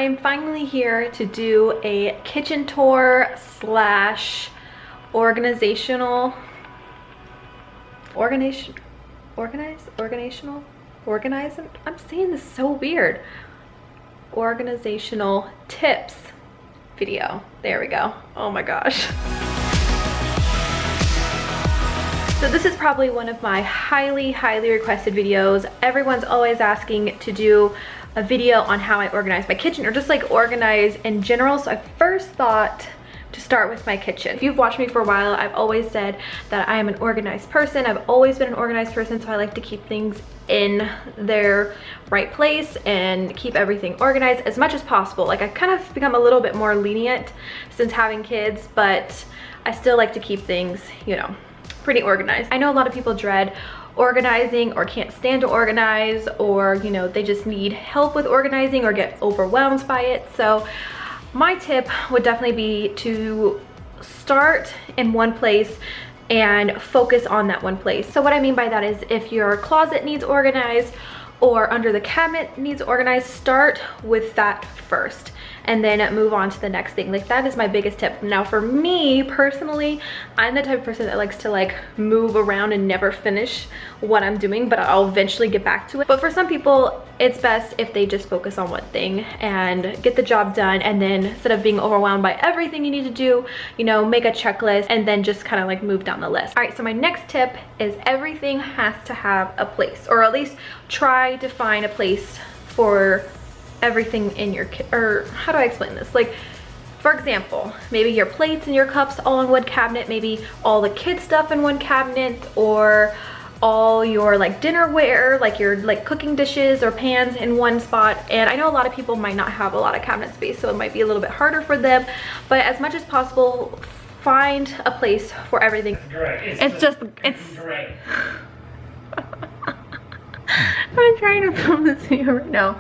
I am finally here to do a kitchen tour slash organizational I'm saying this so weird. Organizational tips video. There we go. Oh my gosh. So this is probably one of my highly requested videos. Everyone's always asking to do a video on how I organize my kitchen or just like organize in general. So I first thought to start with my kitchen. If you've watched me for a while, I've always said that I am an organized person. I've always been an organized person, so I like to keep things in their right place and keep everything organized as much as possible. Like I've kind of become a little bit more lenient since having kids, but I still like to keep things, you know, pretty organized. I know a lot of people dread organizing or can't stand to organize, or you know, they just need help with organizing or get overwhelmed by it. So my tip would definitely be to start in one place and focus on that one place. So what I mean by that is if your closet needs organized or under the cabinet needs organized, start with that first and then move on to the next thing. Like that is my biggest tip. Now for me personally, I'm the type of person that likes to like move around and never finish what I'm doing, but I'll eventually get back to it. But for some people, it's best if they just focus on one thing and get the job done, and then instead of being overwhelmed by everything you need to do, you know, make a checklist and then just kind of like move down the list. All right, so my next tip is everything has to have a place, or at least try to find a place for everything in your or how do I explain this? Like, for example, maybe your plates and your cups all in one cabinet, maybe all the kids stuff in one cabinet, or all your like dinnerware, like your like cooking dishes or pans in one spot. And I know a lot of people might not have a lot of cabinet space, so it might be a little bit harder for them, but as much as possible, find a place for everything. It's great. I'm trying to film this video right now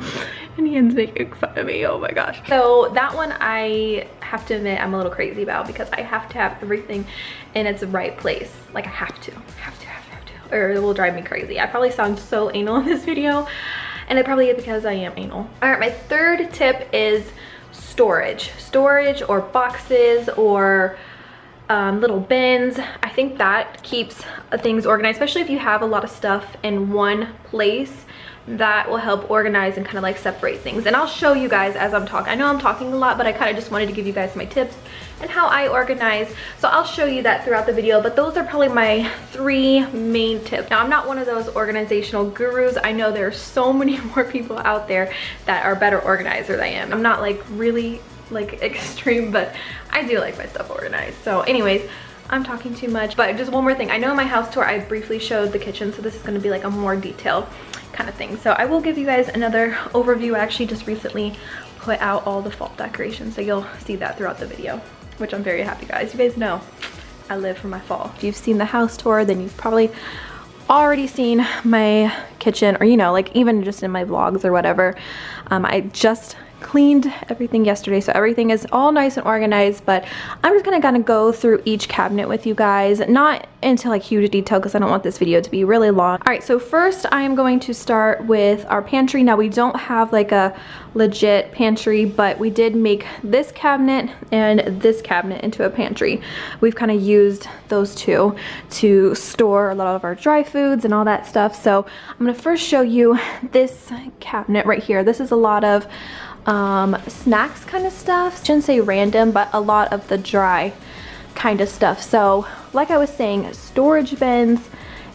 and Ian's making fun of me. Oh my gosh. So that one I have to admit I'm a little crazy about, because I have to have everything in its right place. Like I have to, or it will drive me crazy. I probably sound so anal in this video, and it probably is because I am anal. All right, my third tip is storage or boxes or little bins. I think that keeps things organized, especially if you have a lot of stuff in one place. That will help organize and kind of like separate things. And I'll show you guys as I'm talking. I know I'm talking a lot, but I kind of just wanted to give you guys my tips and how I organize. So I'll show you that throughout the video, but those are probably my 3 main tips. Now, I'm not one of those organizational gurus. I know there are so many more people out there that are better organized than I am. I'm not like really like extreme, but I do like my stuff organized. So anyways, I'm talking too much, but just one more thing. I know in my house tour I briefly showed the kitchen, so this is going to be like a more detailed kind of thing. So I will give you guys another overview. I actually just recently put out all the fall decorations, so you'll see that throughout the video, which I'm very happy, guys. You guys know I live for my fall. If you've seen the house tour, then you've probably already seen my kitchen, or you know, like even just in my vlogs or whatever. I just cleaned everything yesterday, so everything is all nice and organized, but I'm just gonna kind of go through each cabinet with you guys, not into like huge detail because I don't want this video to be really long. All right, so first I am going to start with our pantry. Now we don't have like a legit pantry, but we did make this cabinet and this cabinet into a pantry. We've kind of used those two to store a lot of our dry foods and all that stuff. So I'm gonna first show you this cabinet right here. This is a lot of snacks kind of stuff. Shouldn't say random, but a lot of the dry kind of stuff. So like I was saying, storage bins,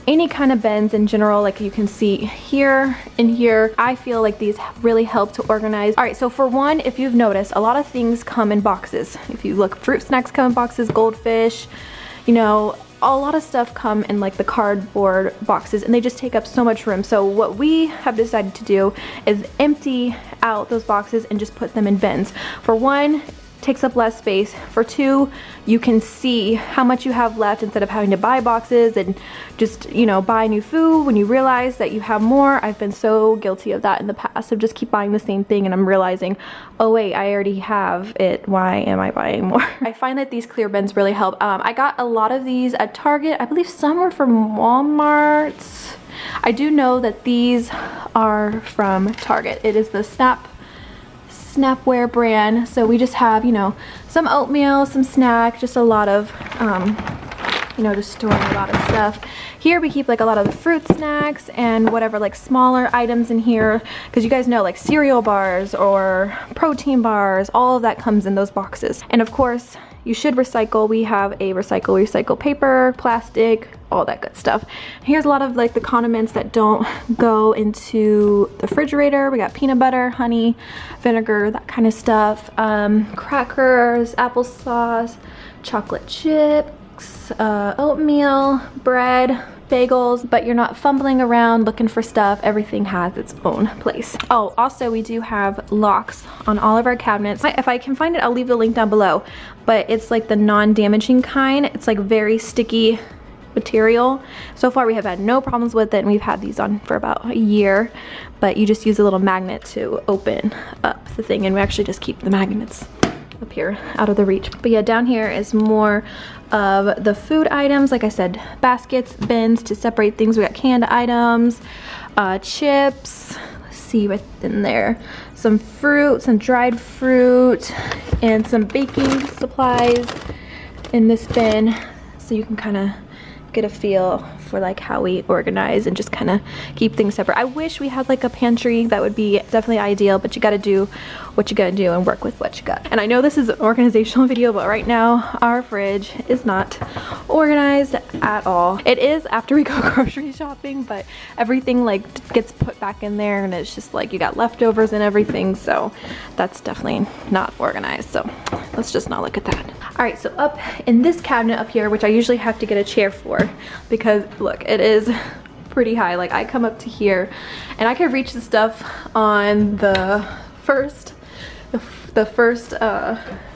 any kind of bins in general, like you can see here and here, I feel like these really help to organize. All right, so for one, if you've noticed, a lot of things come in boxes. If you look, fruit snacks come in boxes, goldfish, you know, a lot of stuff come in like the cardboard boxes, and they just take up so much room. So what we have decided to do is empty out those boxes and just put them in bins. For one, takes up less space. For two, you can see how much you have left instead of having to buy boxes and just, you know, buy new food when you realize that you have more. I've been so guilty of that in the past, of just keep buying the same thing and I'm realizing, oh wait, I already have it, why am I buying more? I find that these clear bins really help. I got a lot of these at Target. I believe some were from Walmart. I do know that these are from Target. It is the Snapware brand. So we just have, you know, some oatmeal, some snack, just a lot of, you know, just storing a lot of stuff. Here we keep like a lot of the fruit snacks and whatever like smaller items in here, because you guys know like cereal bars or protein bars, all of that comes in those boxes. And of course, you should recycle. We have a recycle paper, plastic, all that good stuff. Here's a lot of like the condiments that don't go into the refrigerator. We got peanut butter, honey, vinegar, that kind of stuff. Crackers, applesauce, chocolate chips, oatmeal, bread, bagels, but you're not fumbling around looking for stuff. Everything has its own place. Oh, also we do have locks on all of our cabinets. If I can find it, I'll leave the link down below, but it's like the non-damaging kind. It's like very sticky material. So far we have had no problems with it, and we've had these on for about a year, but you just use a little magnet to open up the thing, and we actually just keep the magnets up here out of the reach. But yeah, down here is more of the food items. Like I said, baskets, bins to separate things. We got canned items, chips, let's see right in there, some fruit, some dried fruit, and some baking supplies in this bin, so you can kind of get a feel for like how we organize and just kind of keep things separate. I wish we had like a pantry. That would be definitely ideal, but you got to do what you got to do and work with what you got. And I know this is an organizational video, but right now our fridge is not organized at all. It is after we go grocery shopping, but everything like gets put back in there, and it's just like you got leftovers and everything, so that's definitely not organized. So let's just not look at that. All right, so up in this cabinet up here, which I usually have to get a chair for, because look, it is pretty high. Like I come up to here and I could reach the stuff on the first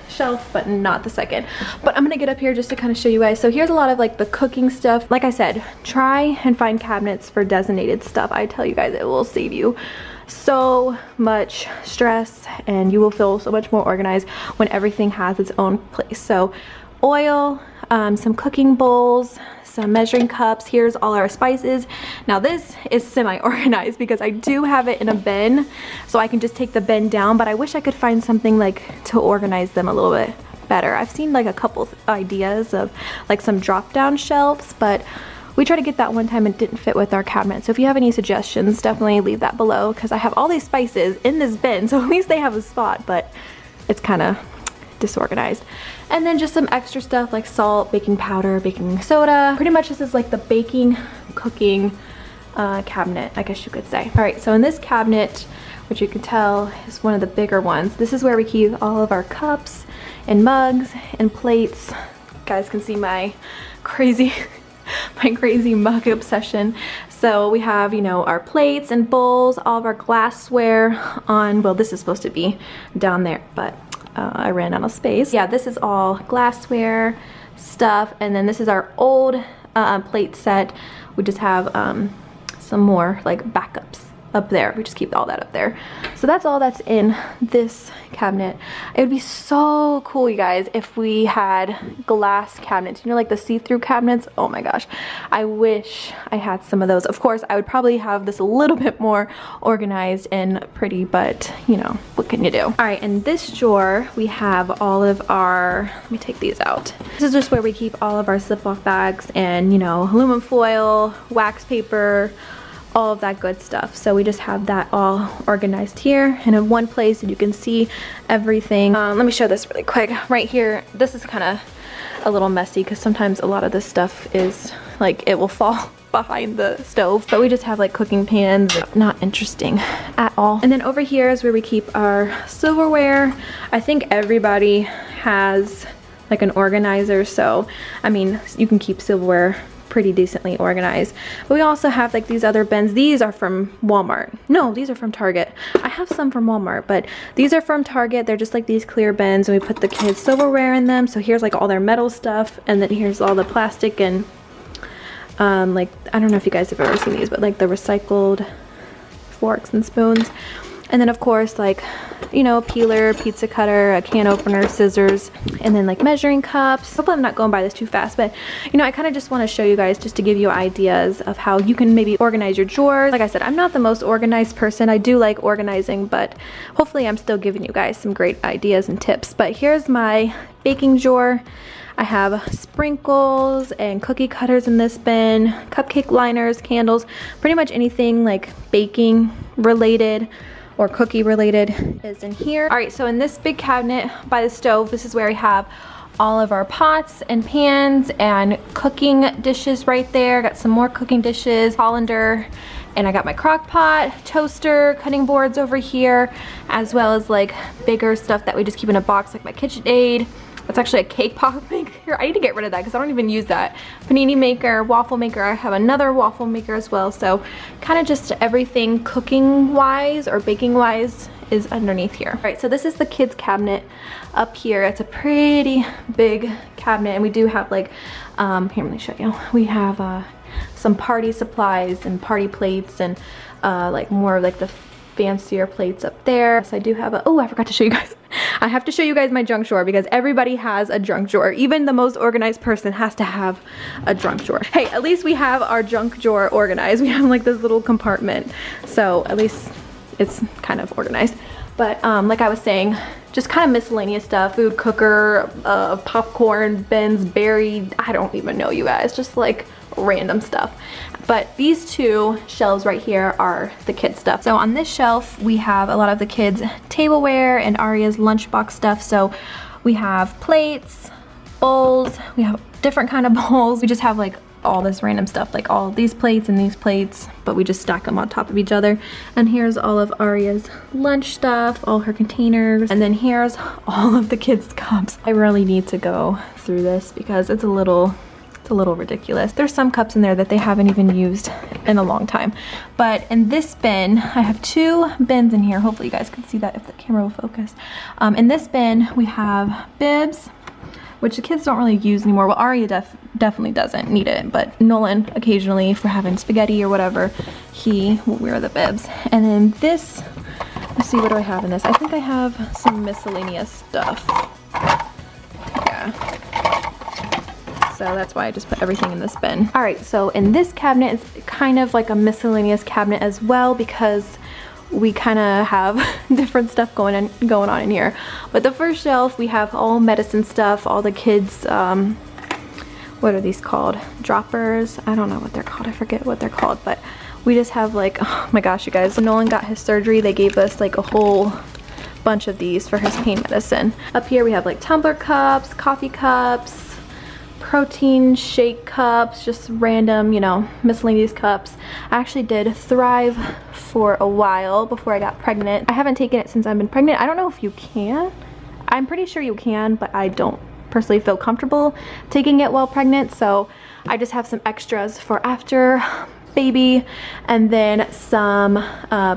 shelf, but not the second. But I'm gonna get up here just to kind of show you guys. So here's a lot of like the cooking stuff. Like I said, try and find cabinets for designated stuff. I tell you guys, it will save you so much stress, and you will feel so much more organized when everything has its own place. So oil, some cooking bowls, some measuring cups. Here's all our spices. Now this is semi-organized because I do have it in a bin, so I can just take the bin down, but I wish I could find something like to organize them a little bit better. I've seen like a couple ideas of like some drop down shelves, but we tried to get that one time and it didn't fit with our cabinet. So if you have any suggestions, definitely leave that below, because I have all these spices in this bin, so at least they have a spot, but it's kind of disorganized. And then just some extra stuff like salt, baking powder, baking soda. Pretty much this is like the baking, cooking cabinet, I guess you could say. All right, so in this cabinet, which you can tell is one of the bigger ones, this is where we keep all of our cups and mugs and plates. You guys can see my crazy my crazy mug obsession. So we have, you know, our plates and bowls, all of our glassware on, well, this is supposed to be down there, but I ran out of space. Yeah, this is all glassware stuff, and then this is our old plate set. We just have some more like backups up there. We just keep all that up there. So that's all that's in this cabinet. It would be so cool, you guys, if we had glass cabinets, you know, like the see-through cabinets. Oh my gosh, I wish I had some of those. Of course, I would probably have this a little bit more organized and pretty, but you know, what can you do? All right, in this drawer we have all of our, let me take these out. This is just where we keep all of our Ziploc bags and, you know, aluminum foil, wax paper, all of that good stuff. So we just have that all organized here and in one place, and you can see everything. Let me show this really quick. Right here, this is kind of a little messy because sometimes a lot of this stuff is like, it will fall behind the stove, but we just have like cooking pans. Not interesting at all. And then over here is where we keep our silverware. I think everybody has like an organizer, so I mean, you can keep silverware pretty decently organized. But we also have like these other bins. These are from Walmart. No, these are from Target. I have some from Walmart, but these are from Target. They're just like these clear bins, and we put the kids' silverware in them. So here's like all their metal stuff, and then here's all the plastic and like, I don't know if you guys have ever seen these, but like the recycled forks and spoons. And then of course, like, you know, a peeler, pizza cutter, a can opener, scissors, and then like measuring cups. Hopefully I'm not going by this too fast, but you know, I kind of just want to show you guys just to give you ideas of how you can maybe organize your drawers. Like I said, I'm not the most organized person. I do like organizing, but hopefully I'm still giving you guys some great ideas and tips. But here's my baking drawer. I have sprinkles and cookie cutters in this bin, cupcake liners, candles, pretty much anything like baking related or cookie related is in here. All right, so in this big cabinet by the stove, this is where we have all of our pots and pans and cooking dishes right there. Got some more cooking dishes, colander, and I got my crock pot, toaster, cutting boards over here, as well as like bigger stuff that we just keep in a box, like my KitchenAid. That's actually a cake pop maker. I need to get rid of that because I don't even use that. Panini maker, waffle maker. I have another waffle maker as well. So kind of just everything cooking wise or baking wise is underneath here. All right, so this is the kids cabinet up here. It's a pretty big cabinet, and we do have like, here, let me show you. We have some party supplies and party plates and like more like the fancier plates up there. So I do have a, oh, I forgot to show you guys. I have to show you guys my junk drawer because everybody has a junk drawer. Even the most organized person has to have a junk drawer. Hey, at least we have our junk drawer organized. We have like this little compartment. So at least it's kind of organized. But like I was saying, just kind of miscellaneous stuff, food cooker, popcorn bins, buried, I don't even know, you guys, just like random stuff. But these two shelves right here are the kids stuff. So on this shelf, we have a lot of the kids tableware and Aria's lunchbox stuff. So we have plates, bowls, we have different kind of bowls. We just have like all this random stuff, like all these plates and these plates, but we just stack them on top of each other. And here's all of Aria's lunch stuff, all her containers. And then here's all of the kids' cups. I really need to go through this because it's a little ridiculous. There's some cups in there that they haven't even used in a long time. But in this bin, I have two bins in here. Hopefully you guys can see that if the camera will focus. In this bin, we have bibs, which the kids don't really use anymore. Well, Aria definitely doesn't need it, but Nolan occasionally, if we're having spaghetti or whatever, he will wear the bibs. And then this, let's see, what do I have in this? I think I have some miscellaneous stuff. Yeah. So that's why I just put everything in this bin. All right, so in this cabinet, it's kind of like a miscellaneous cabinet as well because we kind of have different stuff going on in here. But the first shelf, we have all medicine stuff, all the kids, what are these called? Droppers? I don't know what they're called. I forget what they're called, but we just have like, oh my gosh, you guys. When Nolan got his surgery, they gave us like a whole bunch of these for his pain medicine. Up here, we have like tumbler cups, coffee cups, protein shake cups, just random, you know, miscellaneous cups. I actually did Thrive for a while before I got pregnant. I haven't taken it since I've been pregnant. I don't know if you can. I'm pretty sure you can, but I don't personally feel comfortable taking it while pregnant, so I just have some extras for after baby, and then some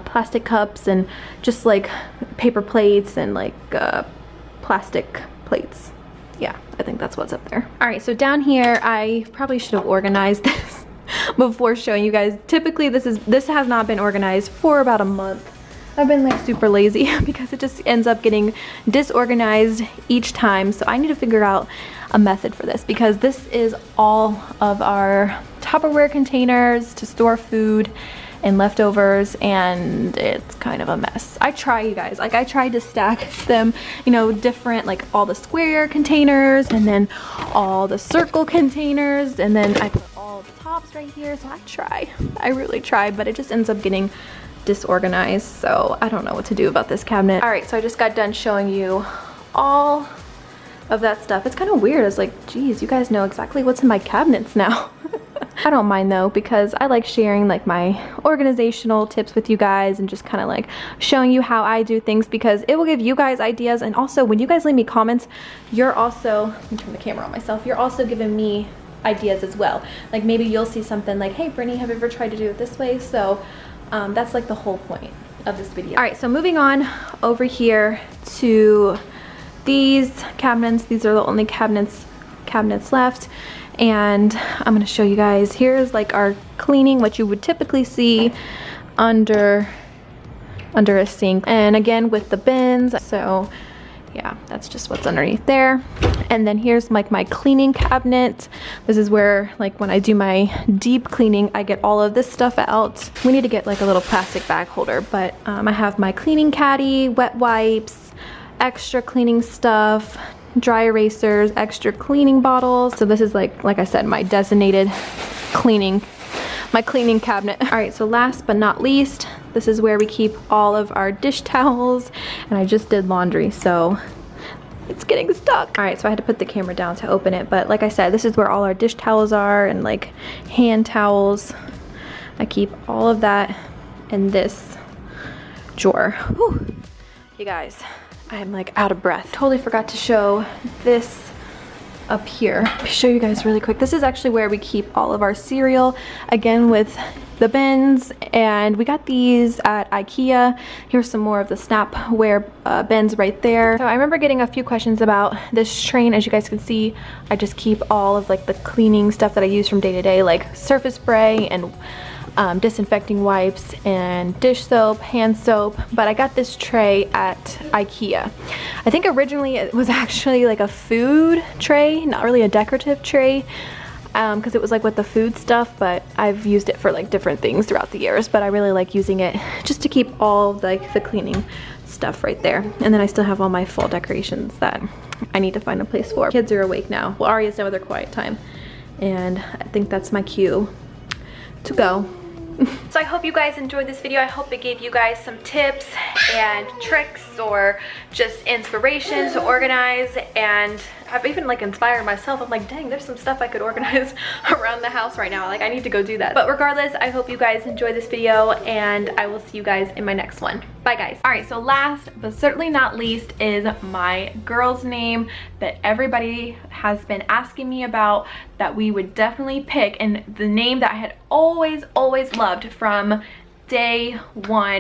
plastic cups and just like paper plates and like plastic plates. Yeah, I think that's what's up there. All right, so down here, I probably should have organized this before showing you guys. Typically, this has not been organized for about a month. I've been like super lazy because it just ends up getting disorganized each time. So I need to figure out a method for this because this is all of our Tupperware containers to store food and leftovers, and it's kind of a mess. I try, you guys, like I tried to stack them, you know, different, like all the square containers and then all the circle containers, and then I put all the tops right here. So I really tried, but it just ends up getting disorganized. So I don't know what to do about this cabinet. All right, so I just got done showing you all of that stuff. It's kind of weird. It's like, geez, you guys know exactly what's in my cabinets now. I don't mind though, because I like sharing like my organizational tips with you guys and just kind of like showing you how I do things, because it will give you guys ideas. And also when you guys leave me comments, you're also, let me turn the camera on myself, you're also giving me ideas as well. Like maybe you'll see something like, hey Brittany, have you ever tried to do it this way? So that's like the whole point of this video. All right, so moving on over here to these cabinets. These are the only cabinets left. And I'm gonna show you guys, here's like our cleaning, what you would typically see under under a sink. And again with the bins, so yeah, that's just what's underneath there. And then here's like my cleaning cabinet. This is where, like, when I do my deep cleaning, I get all of this stuff out. We need to get like a little plastic bag holder, but I have my cleaning caddy, wet wipes, extra cleaning stuff, dry erasers, extra cleaning bottles. So this is like I said, my designated cleaning, my cleaning cabinet. All right, so last but not least, this is where we keep all of our dish towels, and I just did laundry, so it's getting stuck. All right, so I had to put the camera down to open it, but like I said, this is where all our dish towels are, and like hand towels. I keep all of that in this drawer. Whew. You guys, I'm like out of breath. Totally forgot to show this up here. Let me show you guys really quick. This is actually where we keep all of our cereal, again with the bins, and we got these at IKEA. Here's some more of the Snapware bins right there. So I remember getting a few questions about this train. As you guys can see, I just keep all of like the cleaning stuff that I use from day to day, like surface spray and disinfecting wipes and dish soap, hand soap. But I got this tray at IKEA. I think originally it was actually like a food tray, not really a decorative tray, because it was like with the food stuff, but I've used it for like different things throughout the years. But I really like using it just to keep all like the cleaning stuff right there. And then I still have all my fall decorations that I need to find a place for. Kids are awake now. Well, Aria's done with her quiet time, and I think that's my cue to go. So I hope you guys enjoyed this video. I hope it gave you guys some tips and tricks or just inspiration to organize, and I've even like inspired myself. I'm like, dang, there's some stuff I could organize around the house right now. Like, I need to go do that. But regardless, I hope you guys enjoyed this video, and I will see you guys in my next one. Bye guys. All right, so last but certainly not least is my girl's name that everybody has been asking me about, that we would definitely pick, and the name that I had always loved from day one